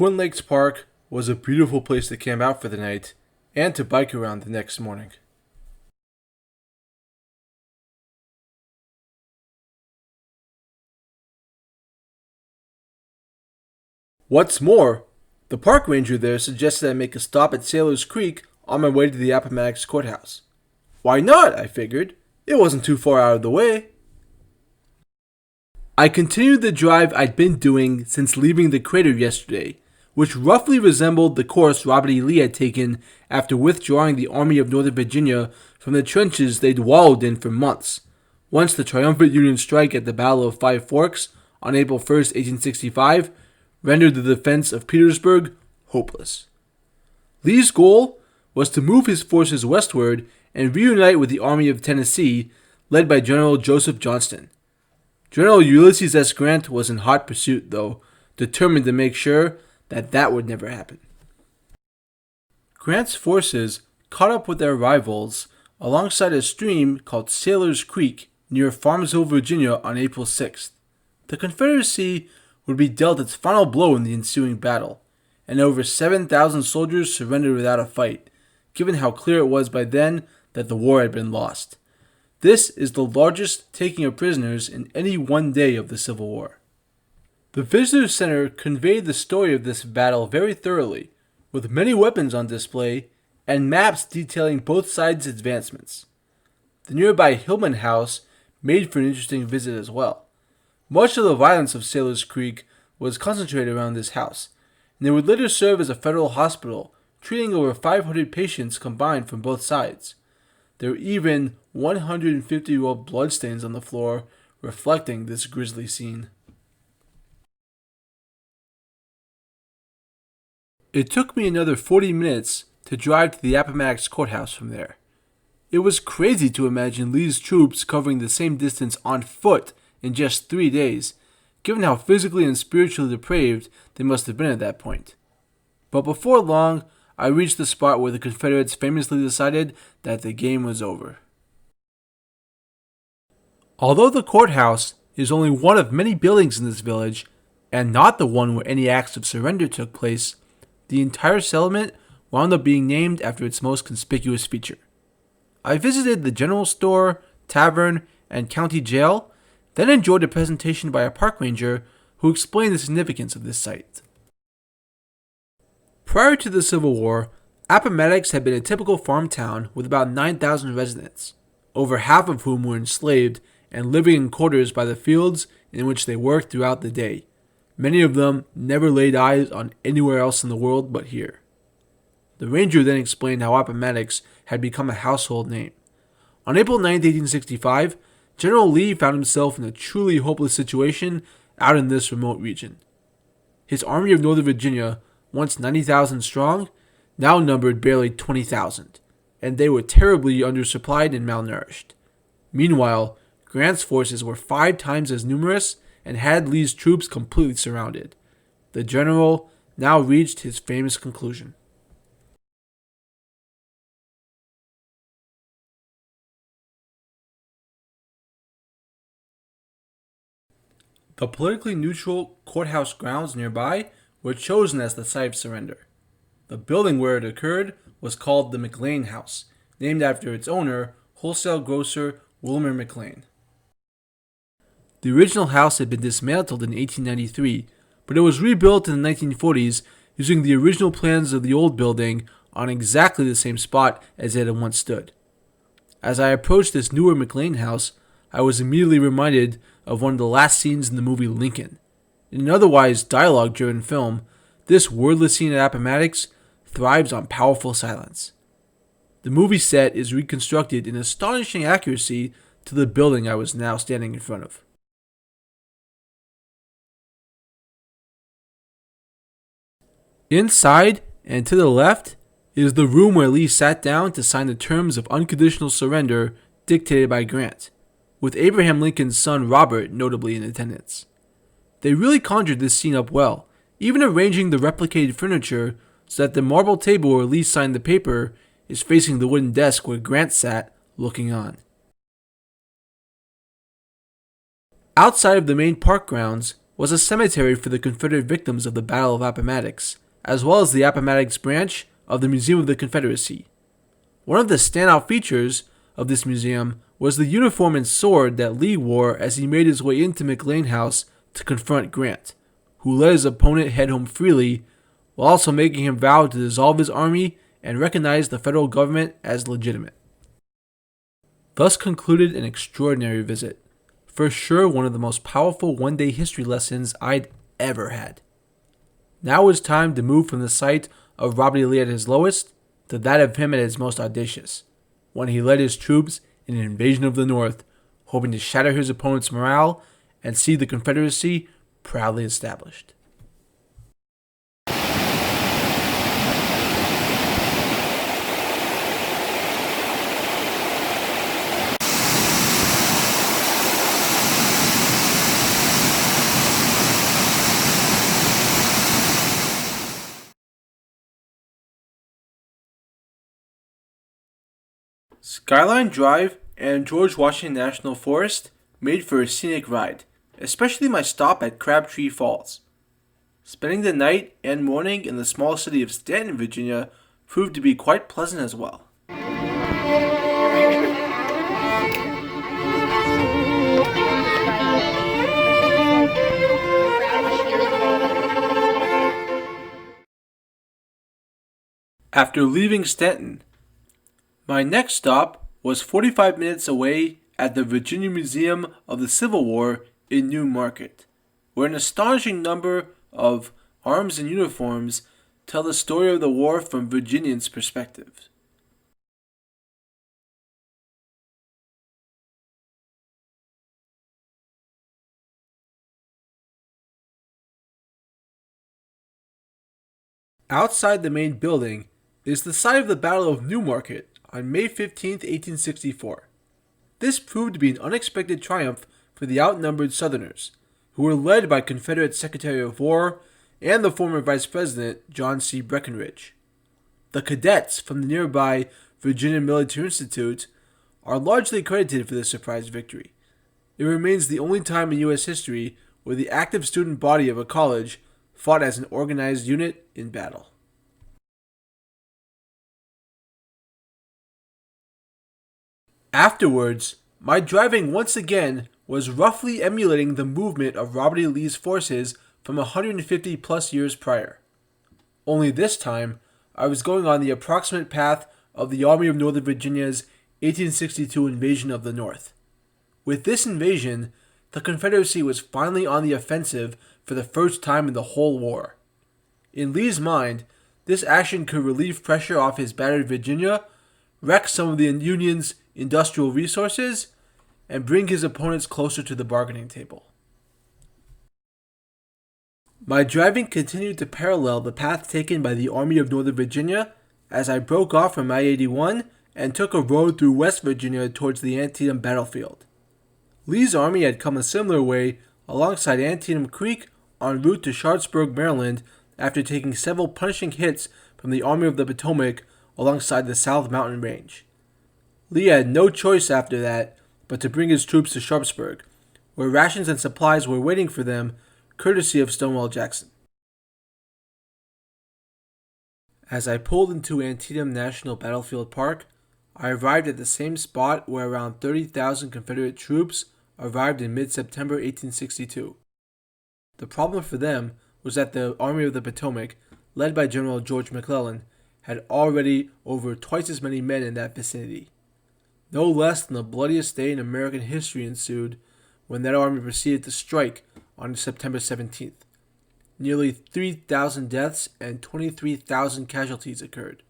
Twin Lakes Park was a beautiful place to camp out for the night and to bike around the next morning. What's more, the park ranger there suggested I make a stop at Sailor's Creek on my way to the Appomattox courthouse. Why not? I figured. It wasn't too far out of the way. I continued the drive I'd been doing since leaving the crater yesterday, which roughly resembled the course Robert E. Lee had taken after withdrawing the Army of Northern Virginia from the trenches they'd wallowed in for months, once the triumphant Union strike at the Battle of Five Forks on April 1st, 1865, rendered the defense of Petersburg hopeless. Lee's goal was to move his forces westward and reunite with the Army of Tennessee, led by General Joseph Johnston. General Ulysses S. Grant was in hot pursuit, though, determined to make sure that would never happen. Grant's forces caught up with their rivals alongside a stream called Sailor's Creek near Farmsville, Virginia on April 6th. The Confederacy would be dealt its final blow in the ensuing battle, and over 7,000 soldiers surrendered without a fight, given how clear it was by then that the war had been lost. This is the largest taking of prisoners in any one day of the Civil War. The Visitor Center conveyed the story of this battle very thoroughly, with many weapons on display and maps detailing both sides' advancements. The nearby Hillman House made for an interesting visit as well. Much of the violence of Sailor's Creek was concentrated around this house, and it would later serve as a federal hospital, treating over 500 patients combined from both sides. There were even 150-year-old bloodstains on the floor reflecting this grisly scene. It took me another 40 minutes to drive to the Appomattox courthouse from there. It was crazy to imagine Lee's troops covering the same distance on foot in just 3 days, given how physically and spiritually depraved they must have been at that point. But before long, I reached the spot where the Confederates famously decided that the game was over. Although the courthouse is only one of many buildings in this village, and not the one where any acts of surrender took place, the entire settlement wound up being named after its most conspicuous feature. I visited the general store, tavern, and county jail, then enjoyed a presentation by a park ranger who explained the significance of this site. Prior to the Civil War, Appomattox had been a typical farm town with about 9,000 residents, over half of whom were enslaved and living in quarters by the fields in which they worked throughout the day. Many of them never laid eyes on anywhere else in the world but here. The ranger then explained how Appomattox had become a household name. On April 9, 1865, General Lee found himself in a truly hopeless situation out in this remote region. His Army of Northern Virginia, once 90,000 strong, now numbered barely 20,000, and they were terribly undersupplied and malnourished. Meanwhile, Grant's forces were 5 times as numerous and had Lee's troops completely surrounded. The general now reached his famous conclusion. The politically neutral courthouse grounds nearby were chosen as the site of surrender. The building where it occurred was called the McLean House, named after its owner, wholesale grocer Wilmer McLean. The original house had been dismantled in 1893, but it was rebuilt in the 1940s using the original plans of the old building on exactly the same spot as it had once stood. As I approached this newer McLean house, I was immediately reminded of one of the last scenes in the movie Lincoln. In an otherwise dialogue-driven film, this wordless scene at Appomattox thrives on powerful silence. The movie set is reconstructed in astonishing accuracy to the building I was now standing in front of. Inside and to the left is the room where Lee sat down to sign the terms of unconditional surrender dictated by Grant, with Abraham Lincoln's son Robert notably in attendance. They really conjured this scene up well, even arranging the replicated furniture so that the marble table where Lee signed the paper is facing the wooden desk where Grant sat, looking on. Outside of the main park grounds was a cemetery for the Confederate victims of the Battle of Appomattox, as well as the Appomattox branch of the Museum of the Confederacy. One of the standout features of this museum was the uniform and sword that Lee wore as he made his way into McLean House to confront Grant, who let his opponent head home freely, while also making him vow to dissolve his army and recognize the federal government as legitimate. Thus concluded an extraordinary visit, for sure one of the most powerful one-day history lessons I'd ever had. Now it's time to move from the sight of Robert E. Lee at his lowest to that of him at his most audacious, when he led his troops in an invasion of the North, hoping to shatter his opponent's morale and see the Confederacy proudly established. Skyline Drive and George Washington National Forest made for a scenic ride, especially my stop at Crabtree Falls. Spending the night and morning in the small city of Stanton, Virginia, proved to be quite pleasant as well. After leaving Stanton, my next stop was 45 minutes away at the Virginia Museum of the Civil War in New Market, where an astonishing number of arms and uniforms tell the story of the war from Virginians' perspectives. Outside the main building is the site of the Battle of New Market on May 15, 1864. This proved to be an unexpected triumph for the outnumbered Southerners, who were led by Confederate Secretary of War and the former Vice President John C. Breckinridge. The cadets from the nearby Virginia Military Institute are largely credited for this surprise victory. It remains the only time in U.S. history where the active student body of a college fought as an organized unit in battle. Afterwards, my driving once again was roughly emulating the movement of Robert E. Lee's forces from 150 plus years prior. Only this time, I was going on the approximate path of the Army of Northern Virginia's 1862 invasion of the North. With this invasion, the Confederacy was finally on the offensive for the first time in the whole war. In Lee's mind, this action could relieve pressure off his battered Virginia, wreck some of the Union's industrial resources, and bring his opponents closer to the bargaining table. My driving continued to parallel the path taken by the Army of Northern Virginia as I broke off from I-81 and took a road through West Virginia towards the Antietam battlefield. Lee's army had come a similar way alongside Antietam Creek en route to Sharpsburg, Maryland, after taking several punishing hits from the Army of the Potomac alongside the South Mountain Range. Lee had no choice after that but to bring his troops to Sharpsburg, where rations and supplies were waiting for them, courtesy of Stonewall Jackson. As I pulled into Antietam National Battlefield Park, I arrived at the same spot where around 30,000 Confederate troops arrived in mid-September 1862. The problem for them was that the Army of the Potomac, led by General George McClellan, had already over twice as many men in that vicinity. No less than the bloodiest day in American history ensued when that army proceeded to strike on September 17th. Nearly 3,000 deaths and 23,000 casualties occurred.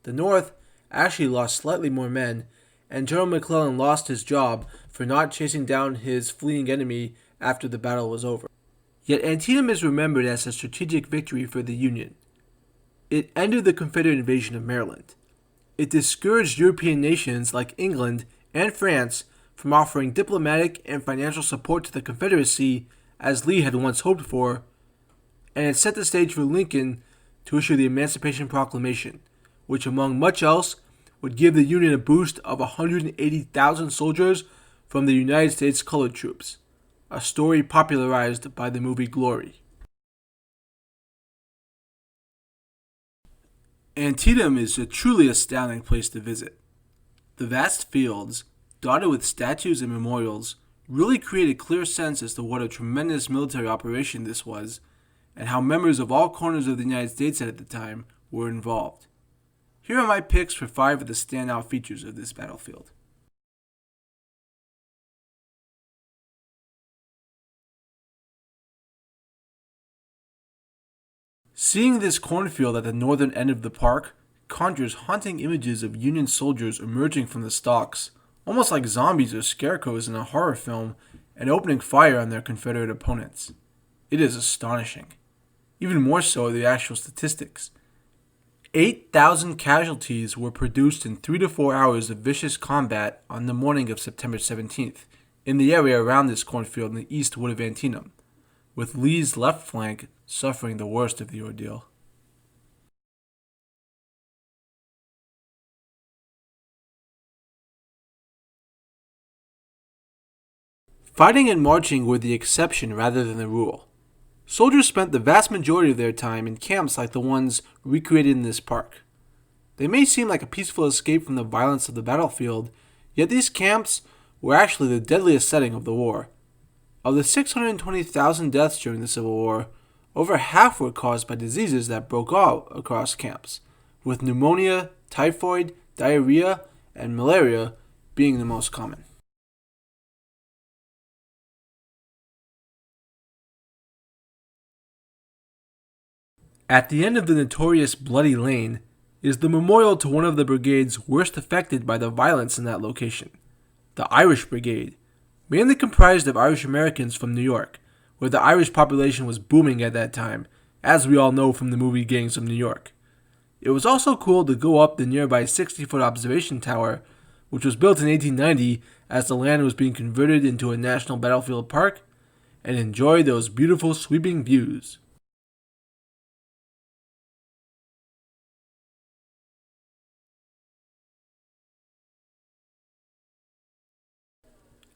The North actually lost slightly more men, and General McClellan lost his job for not chasing down his fleeing enemy after the battle was over. Yet Antietam is remembered as a strategic victory for the Union. It ended the Confederate invasion of Maryland. It discouraged European nations like England and France from offering diplomatic and financial support to the Confederacy as Lee had once hoped for, and it set the stage for Lincoln to issue the Emancipation Proclamation, which among much else would give the Union a boost of 180,000 soldiers from the United States colored troops. a story popularized by the movie Glory. Antietam is a truly astounding place to visit. The vast fields, dotted with statues and memorials, really create a clear sense as to what a tremendous military operation this was, and how members of all corners of the United States at the time were involved. Here are my picks for 5 of the standout features of this battlefield. Seeing this cornfield at the northern end of the park conjures haunting images of Union soldiers emerging from the stalks, almost like zombies or scarecrows in a horror film, and opening fire on their Confederate opponents. It is astonishing. Even more so are the actual statistics. 8,000 casualties were produced in 3 to 4 hours of vicious combat on the morning of September 17th in the area around this cornfield in the east wood of Antietam, with Lee's left flank suffering the worst of the ordeal. Fighting and marching were the exception rather than the rule. Soldiers spent the vast majority of their time in camps like the ones recreated in this park. They may seem like a peaceful escape from the violence of the battlefield, yet these camps were actually the deadliest setting of the war. Of the 620,000 deaths during the Civil War, over half were caused by diseases that broke out across camps, with pneumonia, typhoid, diarrhea, and malaria being the most common. At the end of the notorious Bloody Lane is the memorial to one of the brigades worst affected by the violence in that location, the Irish Brigade, mainly comprised of Irish Americans from New York, where the Irish population was booming at that time, as we all know from the movie Gangs of New York. It was also cool to go up the nearby 60-foot observation tower, which was built in 1890 as the land was being converted into a national battlefield park, and enjoy those beautiful sweeping views.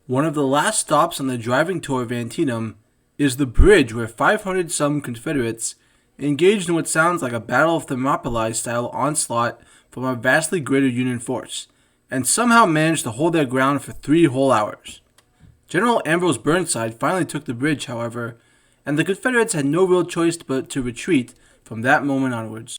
One of the last stops on the driving tour of Antietam is the bridge where 500-some Confederates engaged in what sounds like a Battle of Thermopylae-style onslaught from a vastly greater Union force, and somehow managed to hold their ground for 3 whole hours. General Ambrose Burnside finally took the bridge, however, and the Confederates had no real choice but to retreat from that moment onwards.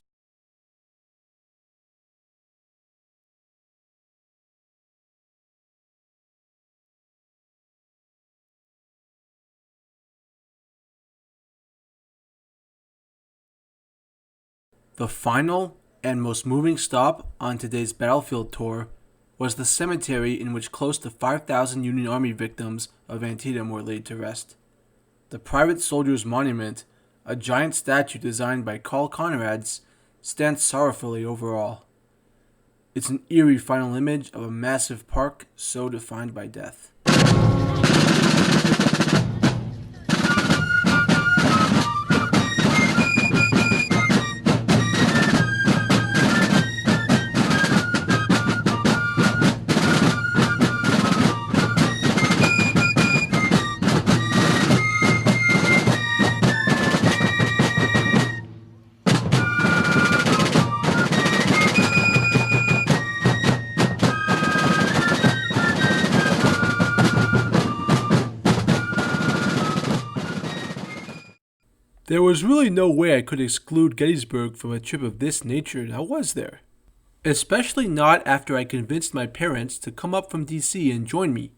The final and most moving stop on today's battlefield tour was the cemetery in which close to 5,000 Union Army victims of Antietam were laid to rest. The Private Soldiers Monument, a giant statue designed by Carl Conrads, stands sorrowfully over all. It's an eerie final image of a massive park so defined by death. There was really no way I could exclude Gettysburg from a trip of this nature, now was there? Especially not after I convinced my parents to come up from DC and join me.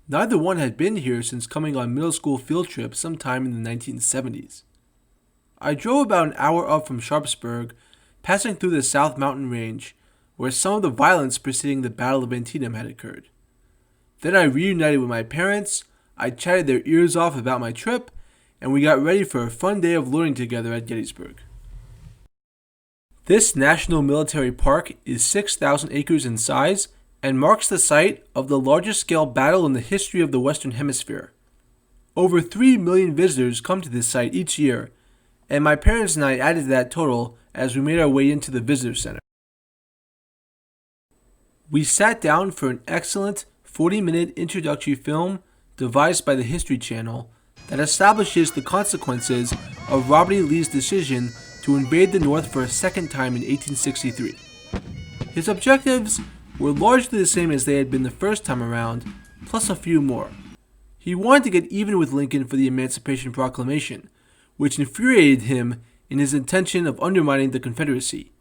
Neither one had been here since coming on middle school field trips sometime in the 1970s. I drove about an hour up from Sharpsburg, passing through the South Mountain Range, where some of the violence preceding the Battle of Antietam had occurred. Then I reunited with my parents, I chatted their ears off about my trip, and we got ready for a fun day of learning together at Gettysburg. This National Military Park is 6,000 acres in size and marks the site of the largest scale battle in the history of the Western Hemisphere. Over 3 million visitors come to this site each year, and my parents and I added to that total as we made our way into the visitor center. We sat down for an excellent 40-minute introductory film devised by the History Channel, that establishes the consequences of Robert E. Lee's decision to invade the North for a second time in 1863. His objectives were largely the same as they had been the first time around, plus a few more. He wanted to get even with Lincoln for the Emancipation Proclamation, which infuriated him in his intention of undermining the Confederacy.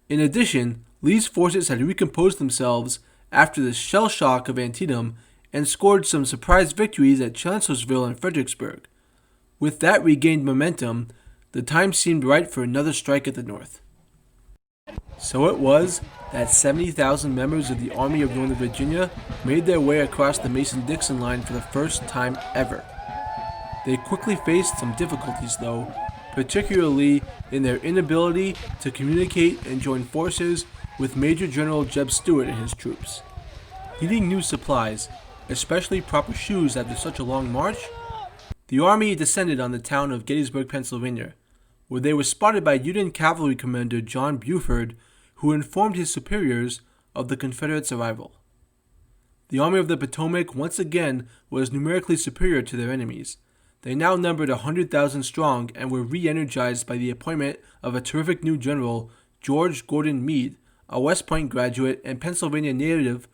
In addition, Lee's forces had recomposed themselves after the shell shock of Antietam and scored some surprise victories at Chancellorsville and Fredericksburg. With that regained momentum, the time seemed right for another strike at the North. So it was that 70,000 members of the Army of Northern Virginia made their way across the Mason-Dixon line for the first time ever. They quickly faced some difficulties though, particularly in their inability to communicate and join forces with Major General Jeb Stuart and his troops. Needing new supplies, especially proper shoes after such a long march, the army descended on the town of Gettysburg, Pennsylvania, where they were spotted by Union Cavalry Commander John Buford, who informed his superiors of the Confederates' arrival. The Army of the Potomac once again was numerically superior to their enemies. They now numbered 100,000 strong and were re-energized by the appointment of a terrific new general, George Gordon Meade, a West Point graduate and Pennsylvania native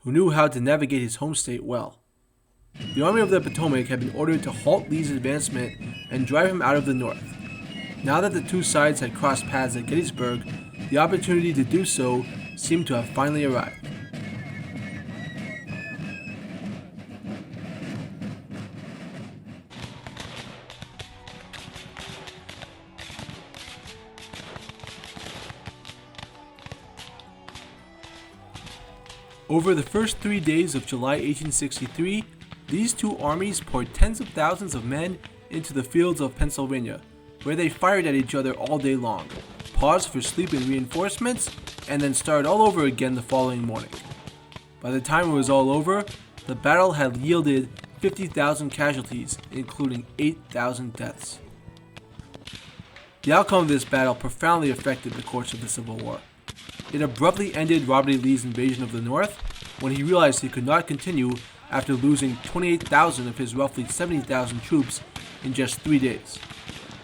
who knew how to navigate his home state well. The Army of the Potomac had been ordered to halt Lee's advancement and drive him out of the North. Now that the two sides had crossed paths at Gettysburg, the opportunity to do so seemed to have finally arrived. Over the first 3 days of July 1863, these two armies poured tens of thousands of men into the fields of Pennsylvania, where they fired at each other all day long, paused for sleep and reinforcements, and then started all over again the following morning. By the time it was all over, the battle had yielded 50,000 casualties, including 8,000 deaths. The outcome of this battle profoundly affected the course of the Civil War. It abruptly ended Robert E. Lee's invasion of the North when he realized he could not continue after losing 28,000 of his roughly 70,000 troops in just 3 days.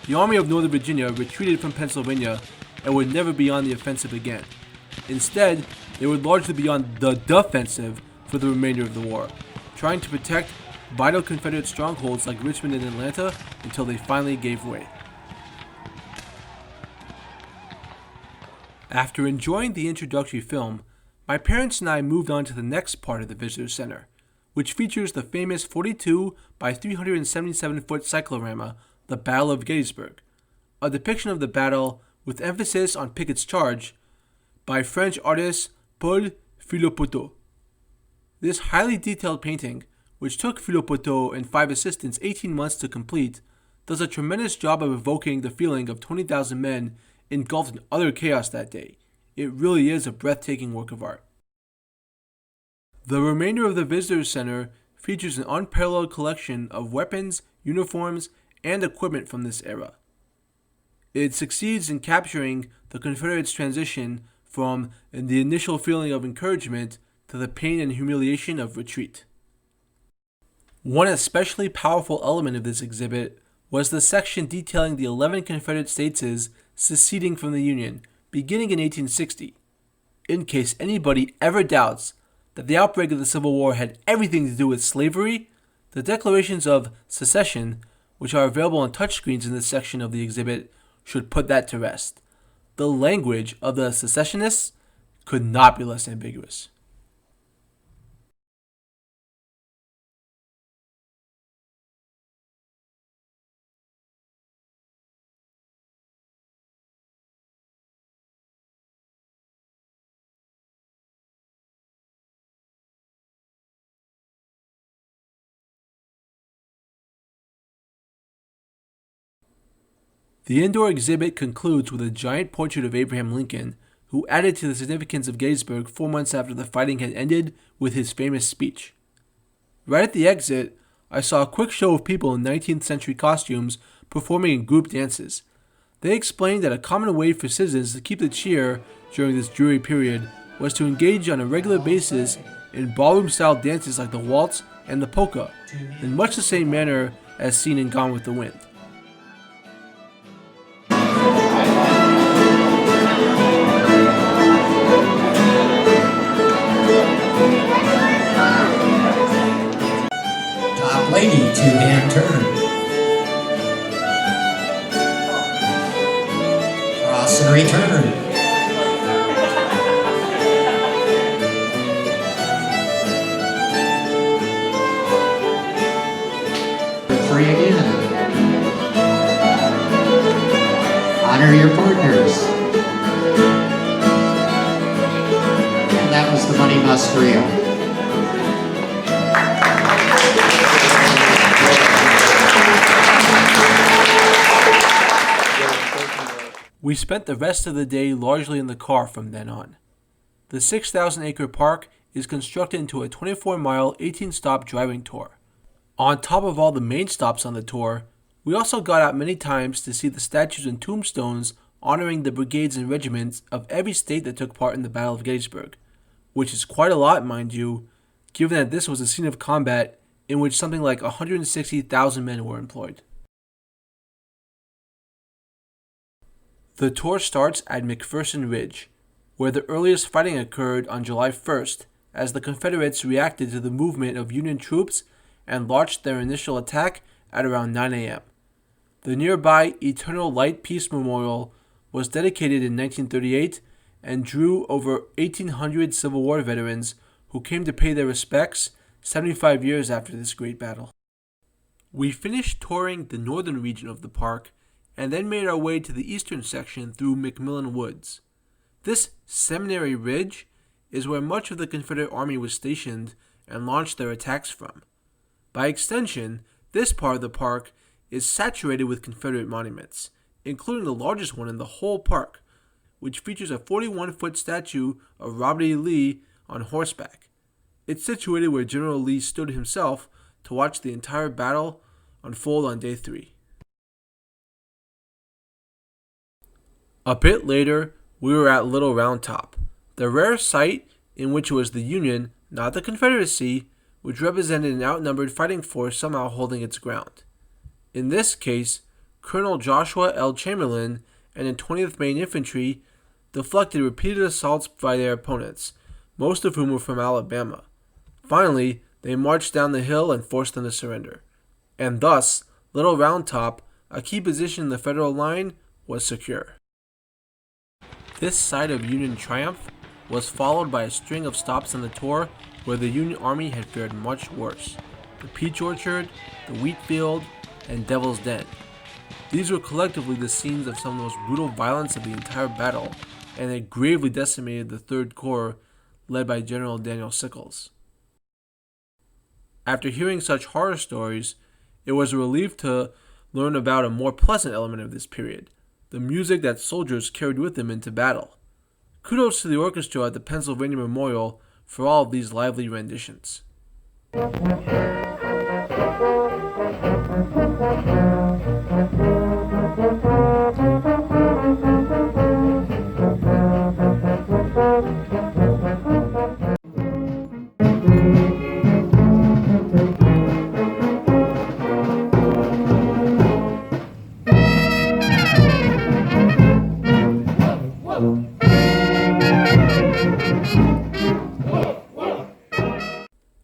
The Army of Northern Virginia retreated from Pennsylvania and would never be on the offensive again. Instead, they would largely be on the defensive for the remainder of the war, trying to protect vital Confederate strongholds like Richmond and Atlanta until they finally gave way. After enjoying the introductory film, my parents and I moved on to the next part of the Visitor Center, which features the famous 42 by 377 foot cyclorama, the Battle of Gettysburg, a depiction of the battle with emphasis on Pickett's charge by French artist Paul Philopoteau. This highly detailed painting, which took Philopoteau and 5 assistants 18 months to complete, does a tremendous job of evoking the feeling of 20,000 men engulfed in utter chaos that day. It really is a breathtaking work of art. The remainder of the Visitor Center features an unparalleled collection of weapons, uniforms, and equipment from this era. It succeeds in capturing the Confederates' transition from the initial feeling of encouragement to the pain and humiliation of retreat. One especially powerful element of this exhibit was the section detailing the 11 Confederate states' seceding from the Union, beginning in 1860. In case anybody ever doubts that the outbreak of the Civil War had everything to do with slavery, the declarations of secession, which are available on touchscreens in this section of the exhibit, should put that to rest. The language of the secessionists could not be less ambiguous. The indoor exhibit concludes with a giant portrait of Abraham Lincoln, who added to the significance of Gettysburg 4 months after the fighting had ended with his famous speech. Right at the exit, I saw a quick show of people in 19th century costumes performing in group dances. They explained that a common way for citizens to keep the cheer during this dreary period was to engage on a regular basis in ballroom-style dances like the waltz, and the polka, in much the same manner as seen in Gone with the Wind. Top lady, two-hand turn. Cross and return. Free again. Honor your partners. And that was the Money Must Reel. We spent the rest of the day largely in the car from then on. The 6,000-acre park is constructed into a 24-mile, 18-stop driving tour. On top of all the main stops on the tour, we also got out many times to see the statues and tombstones honoring the brigades and regiments of every state that took part in the Battle of Gettysburg, which is quite a lot, mind you, given that this was a scene of combat in which something like 160,000 men were employed. The tour starts at McPherson Ridge, where the earliest fighting occurred on July 1st as the Confederates reacted to the movement of Union troops and launched their initial attack at around 9 a.m. The nearby Eternal Light Peace Memorial was dedicated in 1938 and drew over 1,800 Civil War veterans who came to pay their respects 75 years after this great battle. We finished touring the northern region of the park and then made our way to the eastern section through McMillan Woods. This Seminary Ridge is where much of the Confederate Army was stationed and launched their attacks from. By extension, this part of the park is saturated with Confederate monuments, including the largest one in the whole park, which features a 41-foot statue of Robert E. Lee on horseback. It's situated where General Lee stood himself to watch the entire battle unfold on day 3. A bit later, we were at Little Round Top, the rare site in which it was the Union, not the Confederacy, which represented an outnumbered fighting force somehow holding its ground. In this case, Colonel Joshua L. Chamberlain and the 20th Maine Infantry deflected repeated assaults by their opponents, most of whom were from Alabama. Finally, they marched down the hill and forced them to surrender. And thus, Little Round Top, a key position in the Federal line, was secure. This site of Union triumph was followed by a string of stops on the tour where the Union Army had fared much worse: the Peach Orchard, the Wheat Field, and Devil's Den. These were collectively the scenes of some of the most brutal violence of the entire battle, and they gravely decimated the 3rd Corps led by General Daniel Sickles. After hearing such horror stories, it was a relief to learn about a more pleasant element of this period: the music that soldiers carried with them into battle. Kudos to the orchestra at the Pennsylvania Memorial for all of these lively renditions.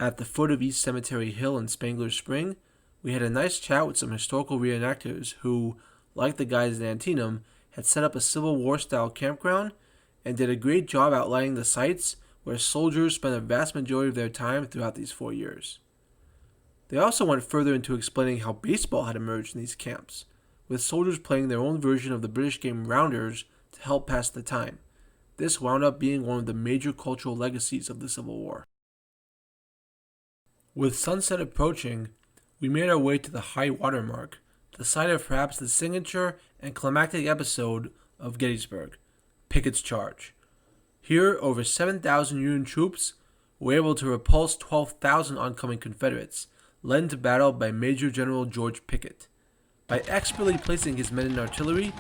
At the foot of East Cemetery Hill in Spangler Spring, we had a nice chat with some historical reenactors who, like the guys in Antietam, had set up a Civil War-style campground and did a great job outlining the sites where soldiers spent a vast majority of their time throughout these 4 years. They also went further into explaining how baseball had emerged in these camps, with soldiers playing their own version of the British game Rounders to help pass the time. This wound up being one of the major cultural legacies of the Civil War. With sunset approaching, we made our way to the high water mark, the site of perhaps the signature and climactic episode of Gettysburg, Pickett's Charge. Here, over 7,000 Union troops were able to repulse 12,000 oncoming Confederates, led into battle by Major General George Pickett. By expertly placing his men in artillery,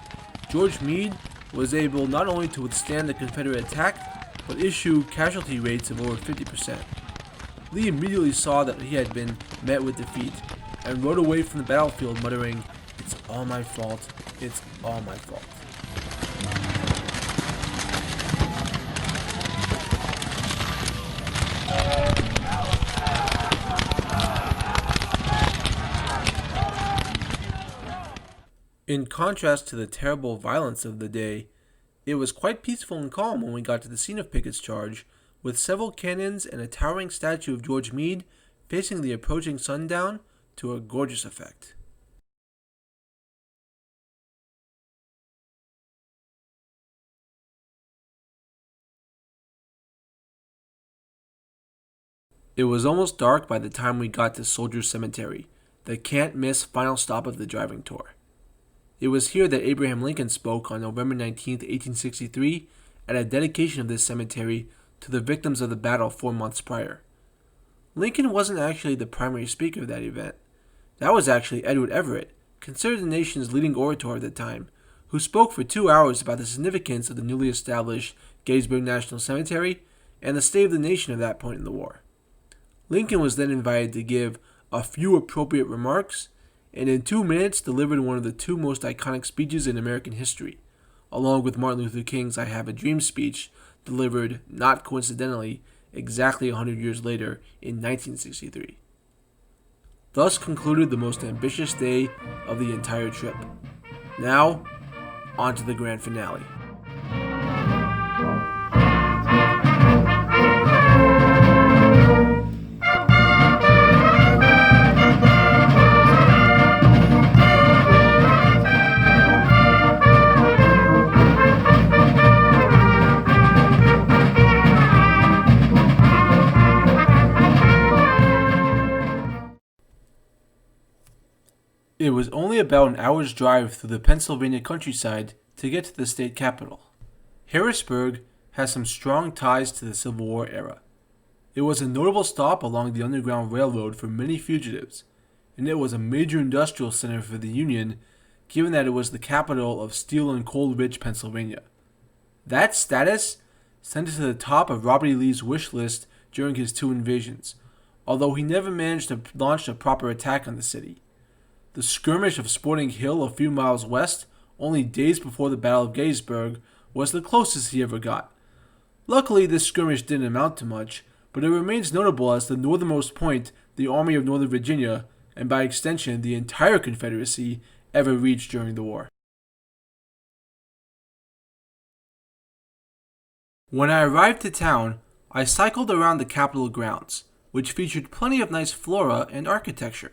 George Meade was able not only to withstand the Confederate attack, but issue casualty rates of over 50%. Lee immediately saw that he had been met with defeat and rode away from the battlefield muttering, "It's all my fault, it's all my fault." In contrast to the terrible violence of the day, it was quite peaceful and calm when we got to the scene of Pickett's charge, with several cannons and a towering statue of George Meade facing the approaching sundown to a gorgeous effect. It was almost dark by the time we got to Soldiers Cemetery, the can't-miss final stop of the driving tour. It was here that Abraham Lincoln spoke on November 19, 1863, at a dedication of this cemetery to the victims of the battle 4 months prior. Lincoln wasn't actually the primary speaker of that event. That was actually Edward Everett, considered the nation's leading orator at the time, who spoke for 2 hours about the significance of the newly established Gettysburg National Cemetery and the state of the nation at that point in the war. Lincoln was then invited to give a few appropriate remarks, and in 2 minutes delivered one of the 2 most iconic speeches in American history, along with Martin Luther King's "I Have a Dream" speech, delivered, not coincidentally, exactly 100 years later in 1963. Thus concluded the most ambitious day of the entire trip. Now, on to the grand finale. It was only about an hour's drive through the Pennsylvania countryside to get to the state capital. Harrisburg has some strong ties to the Civil War era. It was a notable stop along the Underground Railroad for many fugitives, and it was a major industrial center for the Union, given that it was the capital of steel and coal-rich Pennsylvania. That status sent it to the top of Robert E. Lee's wish list during his 2 invasions, although he never managed to launch a proper attack on the city. The skirmish of Sporting Hill a few miles west, only days before the Battle of Gettysburg, was the closest he ever got. Luckily, this skirmish didn't amount to much, but it remains notable as the northernmost point the Army of Northern Virginia, and by extension the entire Confederacy, ever reached during the war. When I arrived to town, I cycled around the Capitol grounds, which featured plenty of nice flora and architecture.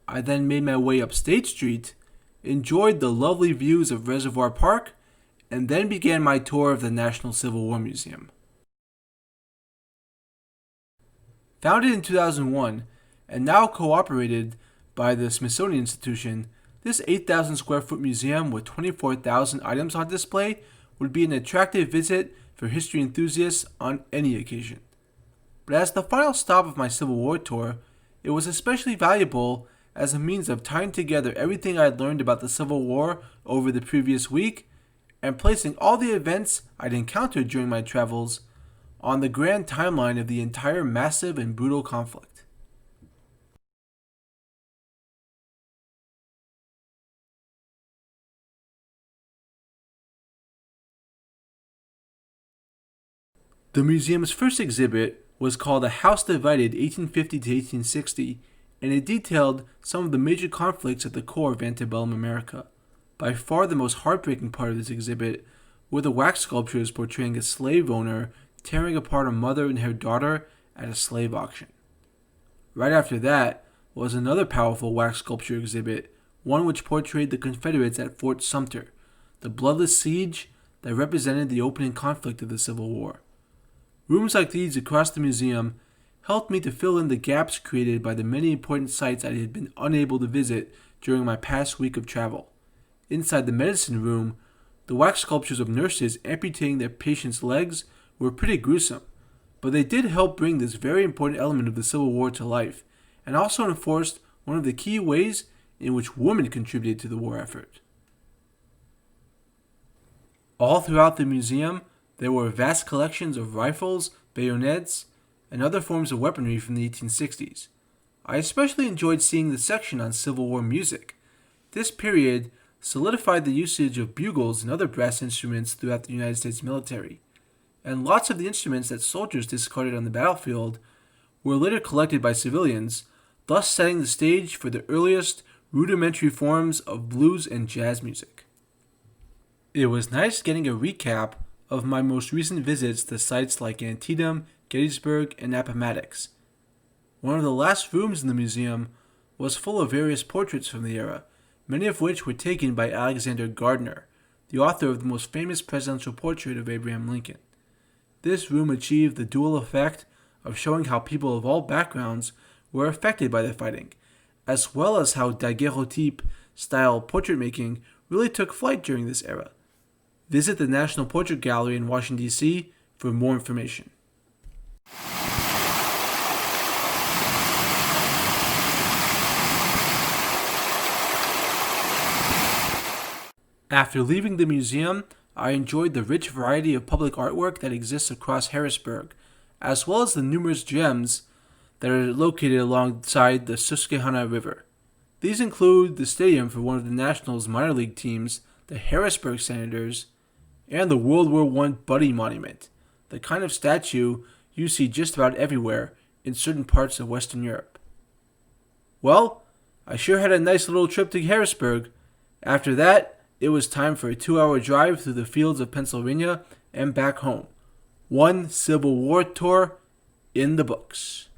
I then made my way up State Street, enjoyed the lovely views of Reservoir Park, and then began my tour of the National Civil War Museum. Founded in 2001 and now cooperated by the Smithsonian Institution, this 8,000 square foot museum with 24,000 items on display would be an attractive visit for history enthusiasts on any occasion. But as the final stop of my Civil War tour, it was especially valuable as a means of tying together everything I had learned about the Civil War over the previous week and placing all the events I'd encountered during my travels on the grand timeline of the entire massive and brutal conflict. The museum's first exhibit was called A House Divided 1850 to 1860, and it detailed some of the major conflicts at the core of antebellum America. By far the most heartbreaking part of this exhibit were the wax sculptures portraying a slave owner tearing apart a mother and her daughter at a slave auction. Right after that was another powerful wax sculpture exhibit, one which portrayed the Confederates at Fort Sumter, the bloodless siege that represented the opening conflict of the Civil War. Rooms like these across the museum helped me to fill in the gaps created by the many important sites I had been unable to visit during my past week of travel. Inside the medicine room, the wax sculptures of nurses amputating their patients' legs were pretty gruesome, but they did help bring this very important element of the Civil War to life, and also enforced one of the key ways in which women contributed to the war effort. All throughout the museum, there were vast collections of rifles, bayonets, and other forms of weaponry from the 1860s. I especially enjoyed seeing the section on Civil War music. This period solidified the usage of bugles and other brass instruments throughout the United States military, and lots of the instruments that soldiers discarded on the battlefield were later collected by civilians, thus setting the stage for the earliest rudimentary forms of blues and jazz music. It was nice getting a recap of my most recent visits to sites like Antietam, Gettysburg, and Appomattox. One of the last rooms in the museum was full of various portraits from the era, many of which were taken by Alexander Gardner, the author of the most famous presidential portrait of Abraham Lincoln. This room achieved the dual effect of showing how people of all backgrounds were affected by the fighting, as well as how daguerreotype-style portrait making really took flight during this era. Visit the National Portrait Gallery in Washington, D.C. for more information. After leaving the museum, I enjoyed the rich variety of public artwork that exists across Harrisburg, as well as the numerous gems that are located alongside the Susquehanna River. These include the stadium for one of the Nationals' minor league teams, the Harrisburg Senators, and the World War I Buddy Monument, the kind of statue you see just about everywhere in certain parts of Western Europe. Well, I sure had a nice little trip to Harrisburg. After that, it was time for a 2-hour drive through the fields of Pennsylvania and back home. One Civil War tour in the books.